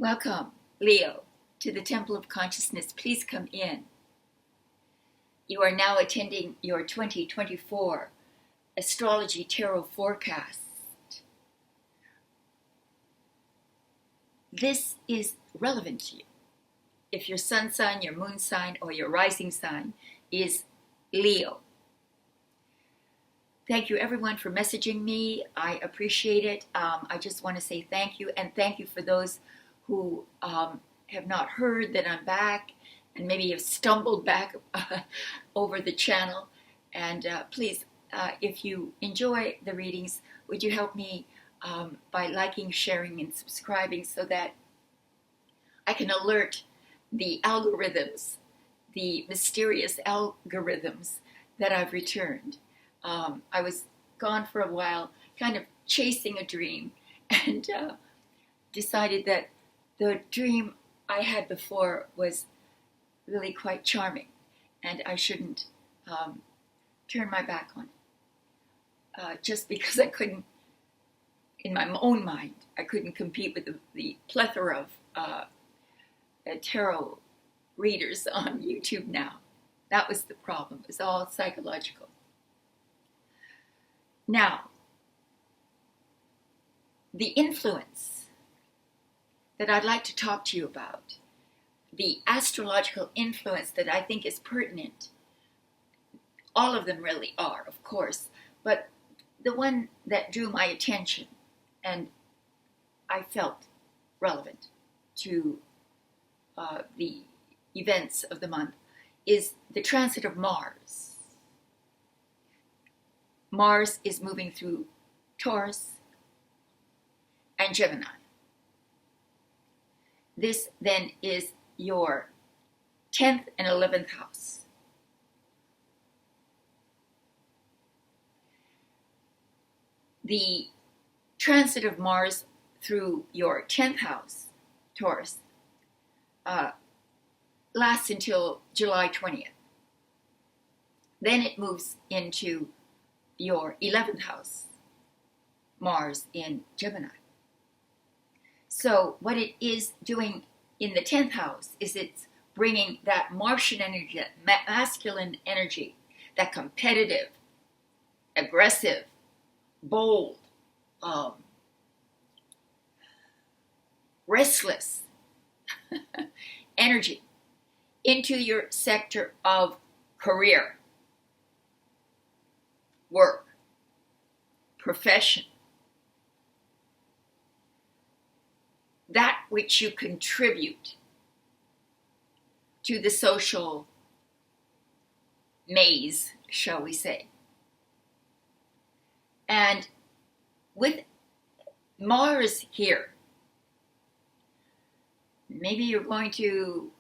Welcome, Leo, to the Temple of Consciousness. Please come in. You are now attending your 2024 Astrology Tarot Forecast. This is relevant to you. If your sun sign, your moon sign, or your rising sign is Leo. Thank you, everyone, for messaging me. I appreciate it. I just want to say thank you, and thank you for those who have not heard that I'm back and maybe have stumbled back over the channel. And please, if you enjoy the readings, would you help me by liking, sharing, and subscribing so that I can alert the algorithms, the mysterious algorithms that I've returned. I was gone for a while, kind of chasing a dream, and decided that the dream I had before was really quite charming, and I shouldn't turn my back on it. Just because I couldn't, in my own mind, I couldn't compete with the plethora of tarot readers on YouTube now. That was the problem. It was all psychological. Now, the influence that I'd like to talk to you about, the astrological influence that I think is pertinent, all of them really are, of course, but the one that drew my attention and I felt relevant to the events of the month is the transit of Mars. Mars is moving through Taurus and Gemini. This then is your 10th and 11th house. The transit of Mars through your 10th house, Taurus, lasts until July 20th. Then it moves into your 11th house, Mars in Gemini. So what it is doing in the 10th house is it's bringing that Martian energy, that masculine energy, that competitive, aggressive, bold, restless energy into your sector of career, work, profession, that which you contribute to the social maze, shall we say. And with Mars here, maybe you're going to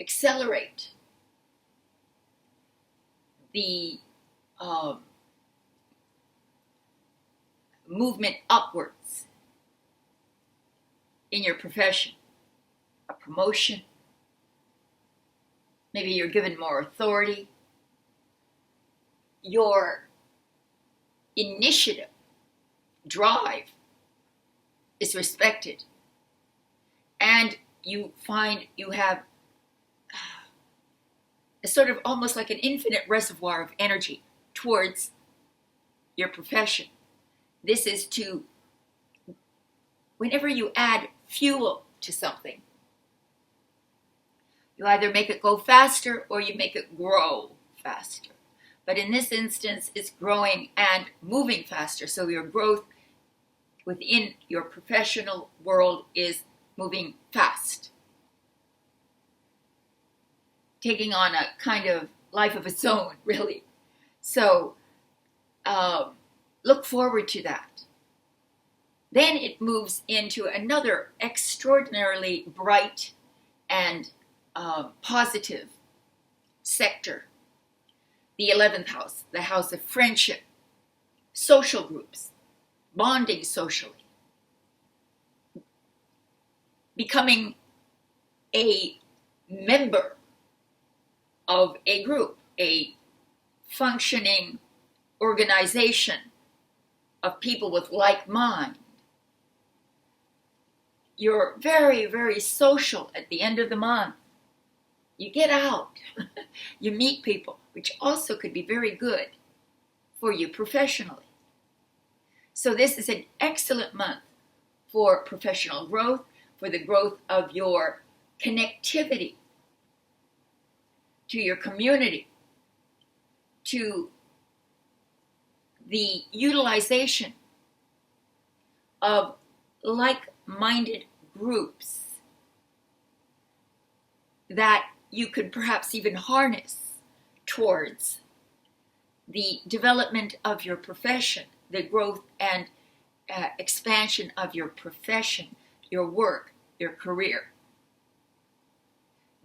accelerate the movement upwards in your profession, a promotion. Maybe you're given more authority. Your initiative, drive is respected. And you find you have a sort of almost like an infinite reservoir of energy towards your profession. This is to, whenever you add fuel to something, you either make it go faster or you make it grow faster. But in this instance, it's growing and moving faster. So your growth within your professional world is moving fast, taking on a kind of life of its own, really. So look forward to that. Then it moves into another extraordinarily bright and positive sector, the 11th house, the house of friendship, social groups, bonding socially, becoming a member of a group, a functioning organization of people with like mind. You're very, very social at the end of the month. You get out, you meet people, which also could be very good for you professionally. So this is an excellent month for professional growth, for the growth of your connectivity to your community, to the utilization of like-minded groups that you could perhaps even harness towards the development of your profession, the growth and expansion of your profession, your work, your career.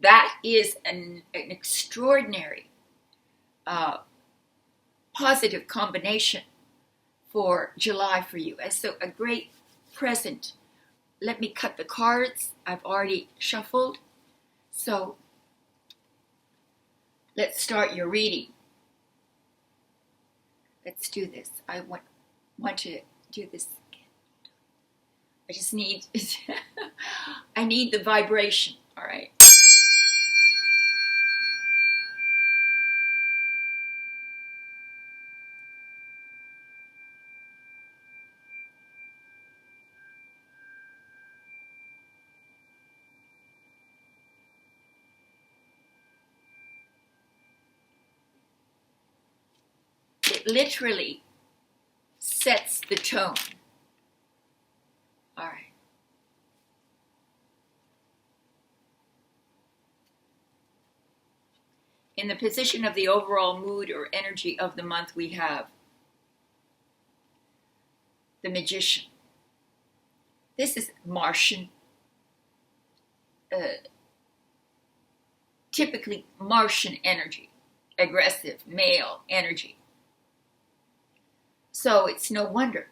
That is an extraordinary positive combination for July for you. And so a great present. Let me cut the cards. I've already shuffled. So let's start your reading. Let's do this. I want to do this again. I just need, I need the vibration, all right? It literally sets the tone. All right. In the position of the overall mood or energy of the month, we have the Magician. This is Martian, typically Martian energy, aggressive, male energy. So it's no wonder.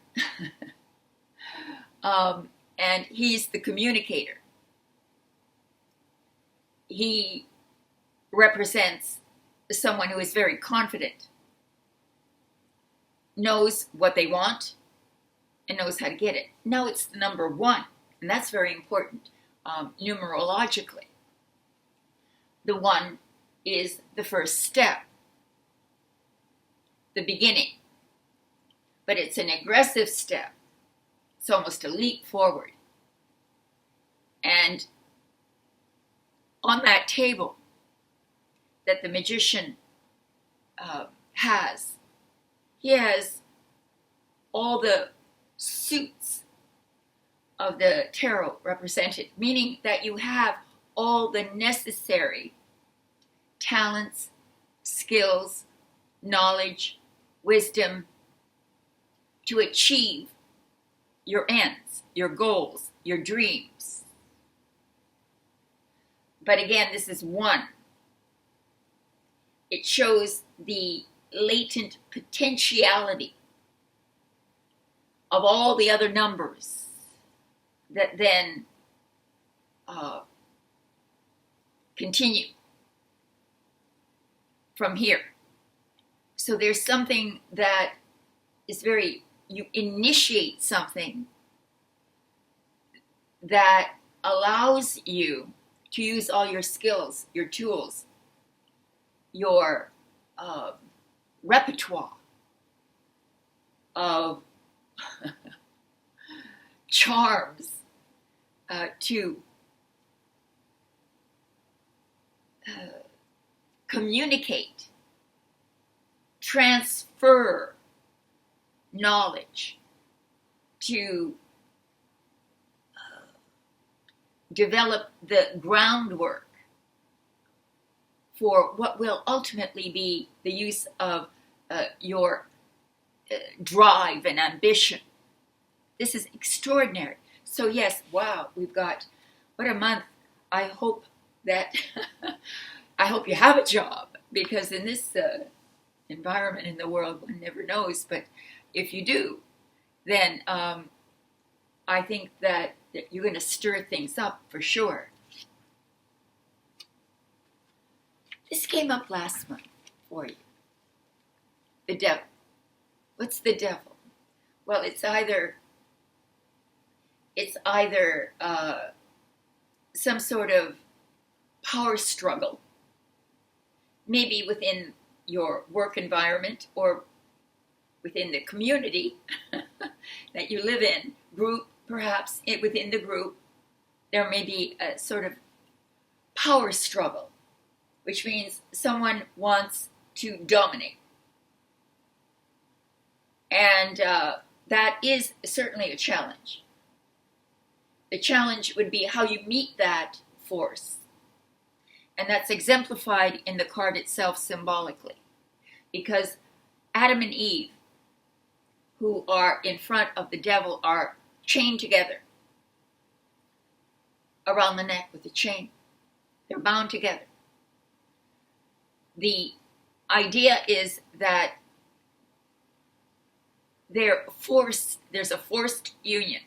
And he's the communicator. He represents someone who is very confident, knows what they want, and knows how to get it. Now it's the number 1, and that's very important numerologically. The 1 is the first step, the beginning. But it's an aggressive step. It's almost a leap forward. And on that table that the Magician has, he has all the suits of the tarot represented, meaning that you have all the necessary talents, skills, knowledge, wisdom to achieve your ends, your goals, your dreams. But again, this is 1. It shows the latent potentiality of all the other numbers that then continue from here. So there's something that is you initiate something that allows you to use all your skills, your tools, your repertoire of charms to communicate, transfer knowledge, to develop the groundwork for what will ultimately be the use of your drive and ambition. This is extraordinary. So yes, wow, we've got, what a month. I hope that, I hope you have a job, because in this environment in the world, one never knows, but if you do, then I think that you're going to stir things up for sure. This came up last month for you. The devil. What's the devil? Well, it's either It's either some sort of power struggle, maybe within your work environment or within the community that you live in, group, perhaps within the group, there may be a sort of power struggle, which means someone wants to dominate. And that is certainly a challenge. The challenge would be how you meet that force. And that's exemplified in the card itself symbolically. Because Adam and Eve, who are in front of the devil, are chained together around the neck with a chain. They're bound together. The idea is that there's a forced union.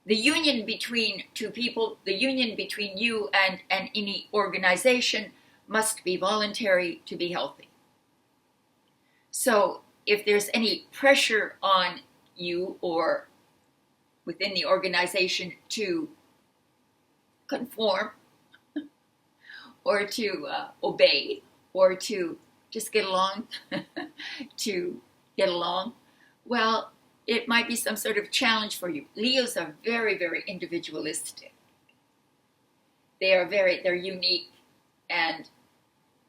The union between two people, the union between you and any organization must be voluntary to be healthy. So if there's any pressure on you or within the organization to conform or to obey or to just get along, well, it might be some sort of challenge for you. Leos are very, very individualistic. They're unique, and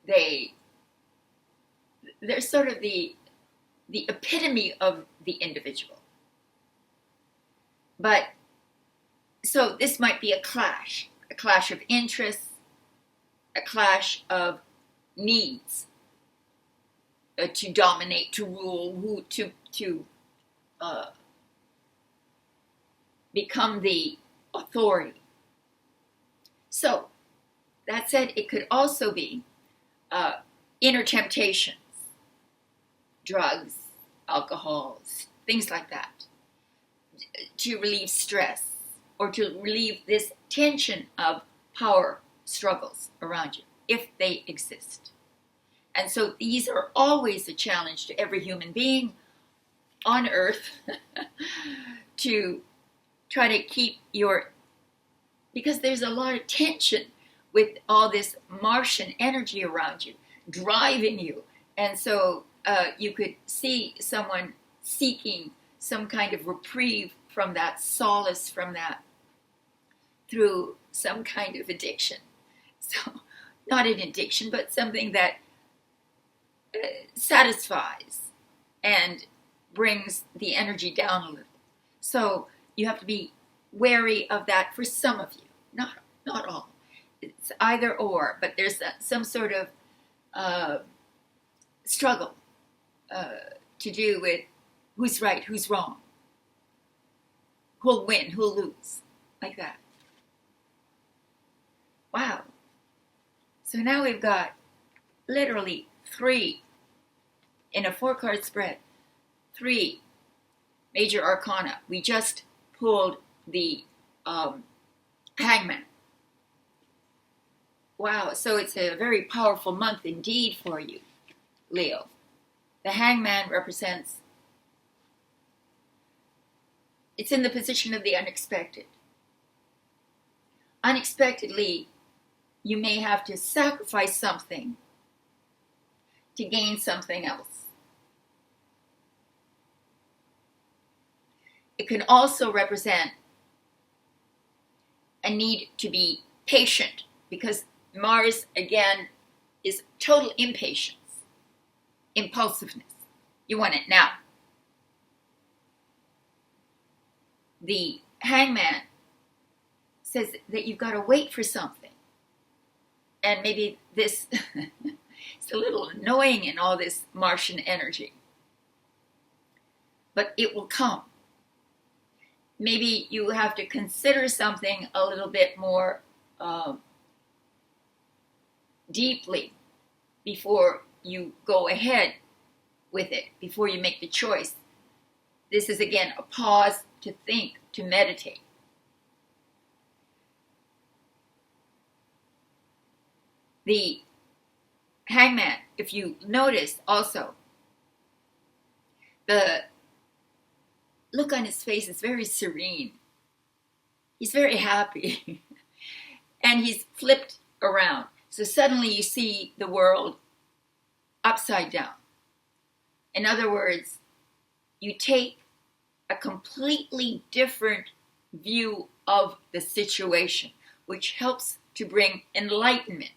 they're sort of the epitome of the individual. But so this might be a clash of interests, a clash of needs to dominate, to rule, to become the authority. So that said, it could also be inner temptations, drugs, alcohol, things like that, to relieve stress or to relieve this tension of power struggles around you, if they exist. And so these are always a challenge to every human being on earth to try to keep because there's a lot of tension with all this Martian energy around you, driving you. And so you could see someone seeking some kind of reprieve from that, solace from that, through some kind of addiction. So, not an addiction, but something that satisfies and brings the energy down a little. So you have to be wary of that for some of you, not all. It's either or, but there's some sort of struggle to do with who's right, who's wrong, who'll win, who'll lose, like that. Wow. So now we've got literally 3 in a 4-card spread. 3 major arcana. We just pulled the Hangman. Wow, so it's a very powerful month indeed for you, Leo. The Hangman represents, it's in the position of the unexpected. Unexpectedly, you may have to sacrifice something to gain something else. It can also represent a need to be patient, because Mars, again, is total impatience, impulsiveness. You want it now. The Hangman says that you've got to wait for something. And maybe this is a little annoying in all this Martian energy. But it will come. Maybe you have to consider something a little bit more deeply before you go ahead with it, before you make the choice. This is, again, a pause to think, to meditate. The Hangman, if you notice also, the look on his face is very serene. He's very happy. And he's flipped around. So suddenly you see the world upside down. In other words, you take a completely different view of the situation, which helps to bring enlightenment,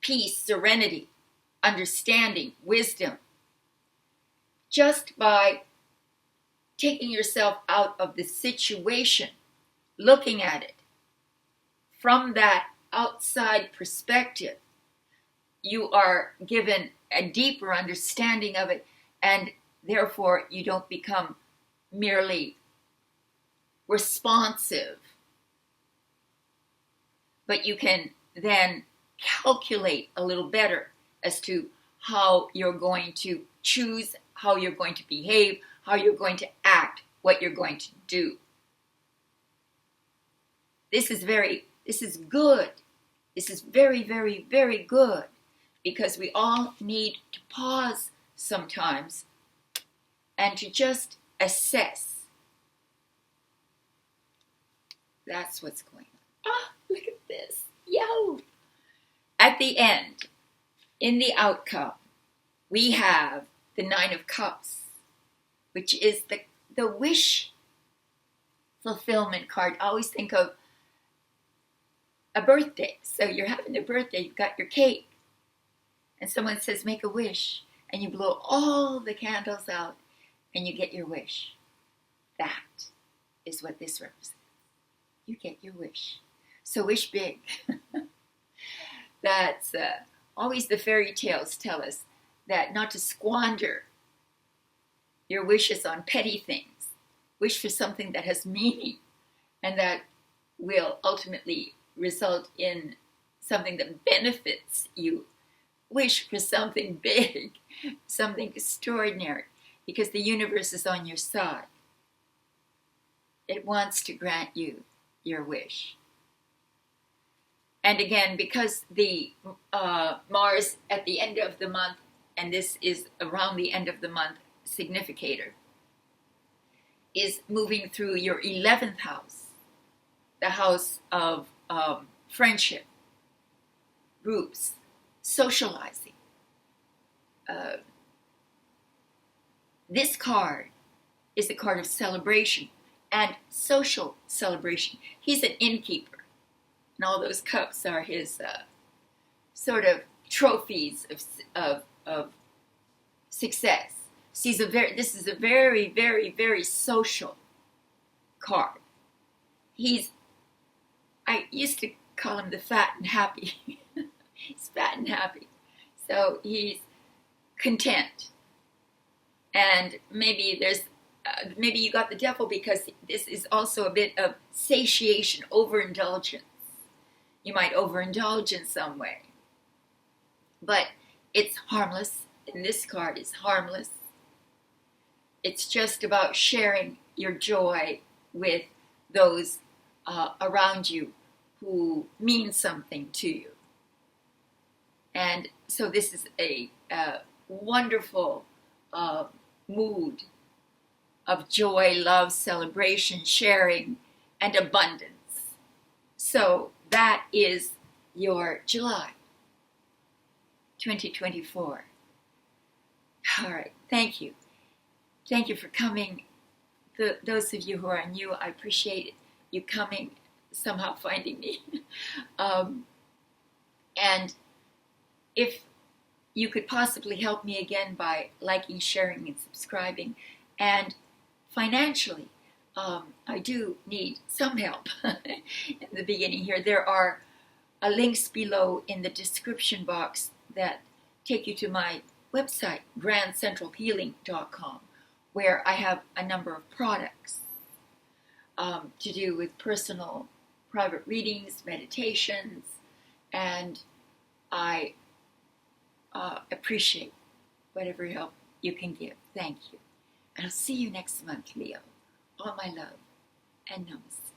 peace, serenity, understanding, wisdom, just by taking yourself out of the situation, looking at it from that outside perspective. You are given a deeper understanding of it, and therefore you don't become merely responsive, but you can then calculate a little better as to how you're going to choose, how you're going to behave, how you're going to act, what you're going to do. This is good. This is very, very, very good, because we all need to pause sometimes and to just assess. That's what's going on. Ah, look at this. Yo! At the end, in the outcome, we have the Nine of Cups, which is the wish fulfillment card. I always think of a birthday. So you're having a birthday, you've got your cake, and someone says, make a wish, and you blow all the candles out, and you get your wish. That is what this represents. You get your wish. So wish big. That's always the fairy tales tell us that not to squander your wishes on petty things. Wish for something that has meaning and that will ultimately result in something that benefits you. Wish for something big, something extraordinary, because the universe is on your side. It wants to grant you your wish. And again, because the Mars at the end of the month, and this is around the end of the month significator, is moving through your 11th house, the house of friendship, groups, socializing. This card is a card of celebration and social celebration. He's an innkeeper, and all those cups are his sort of trophies of success. So this is a very, very, very social card. I used to call him the fat and happy. He's fat and happy. So he's content. And maybe maybe you got the devil because this is also a bit of satiation, overindulgence. You might overindulge in some way. But it's harmless. And this card is harmless. It's just about sharing your joy with those around you who mean something to you. And so this is a wonderful mood of joy, love, celebration, sharing, and abundance. So that is your July 2024. All right, thank you. Thank you for coming. Those of you who are new, I appreciate you coming, somehow finding me. And if you could possibly help me again by liking, sharing, and subscribing, and financially, I do need some help in the beginning here. There are links below in the description box that take you to my website, grandcentralhealing.com, where I have a number of products to do with personal private readings, meditations, and I appreciate whatever help you can give. Thank you. And I'll see you next month, Leo. All my love and namaste.